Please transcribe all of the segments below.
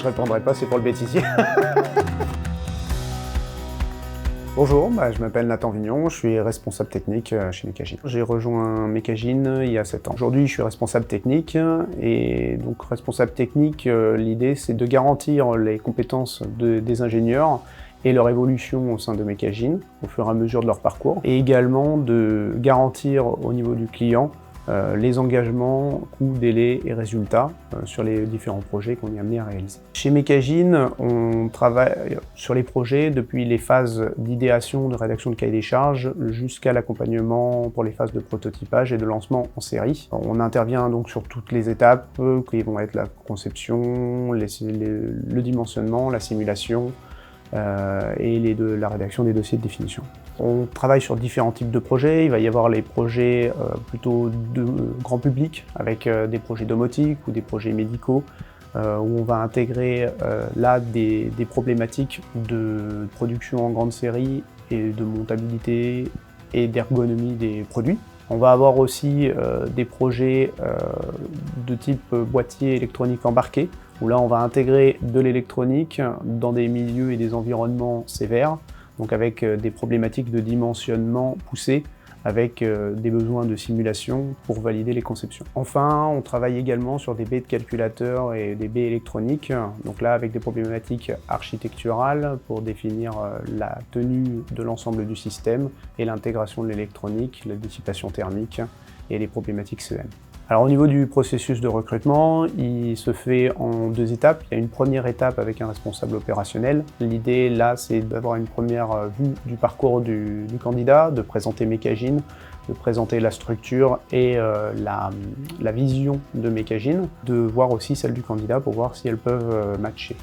Je répondrai pas, c'est pour le bêtisier. Bonjour, je m'appelle Nathan Vignon, je suis responsable technique chez Mecagine. J'ai rejoint Mecagine il y a 7 ans. Aujourd'hui, je suis responsable technique et donc responsable technique, l'idée c'est de garantir les compétences des ingénieurs et leur évolution au sein de Mecagine au fur et à mesure de leur parcours et également de garantir au niveau du client les engagements, coûts, délais et résultats sur les différents projets qu'on est amené à réaliser. Chez Mecagine, on travaille sur les projets depuis les phases d'idéation, de rédaction de cahier des charges, jusqu'à l'accompagnement pour les phases de prototypage et de lancement en série. On intervient donc sur toutes les étapes qui vont être la conception, le dimensionnement, la simulation, et la rédaction des dossiers de définition. On travaille sur différents types de projets. Il va y avoir les projets plutôt de grand public, avec des projets domotiques ou des projets médicaux, où on va intégrer là des problématiques de production en grande série et de montabilité et d'ergonomie des produits. On va avoir aussi des projets de type boîtier électronique embarqué, où là on va intégrer de l'électronique dans des milieux et des environnements sévères, donc avec des problématiques de dimensionnement poussées, avec des besoins de simulation pour valider les conceptions. Enfin, on travaille également sur des baies de calculateurs et des baies électroniques, donc là avec des problématiques architecturales pour définir la tenue de l'ensemble du système et l'intégration de l'électronique, la dissipation thermique et les problématiques CEM. Alors au niveau du processus de recrutement, il se fait en 2 étapes. Il y a une première étape avec un responsable opérationnel. L'idée là, c'est d'avoir une première vue du parcours du candidat, de présenter Mecagine, de présenter la structure et la vision de Mecagine, de voir aussi celle du candidat pour voir si elles peuvent matcher.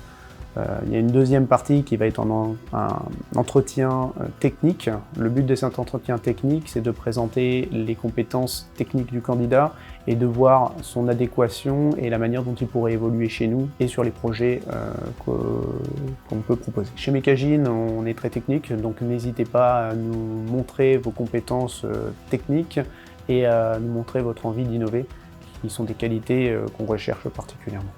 Il y a une deuxième partie qui va être un entretien technique. Le but de cet entretien technique, c'est de présenter les compétences techniques du candidat et de voir son adéquation et la manière dont il pourrait évoluer chez nous et sur les projets qu'on peut proposer. Chez Mecagine, on est très technique, donc n'hésitez pas à nous montrer vos compétences techniques et à nous montrer votre envie d'innover, qui sont des qualités qu'on recherche particulièrement.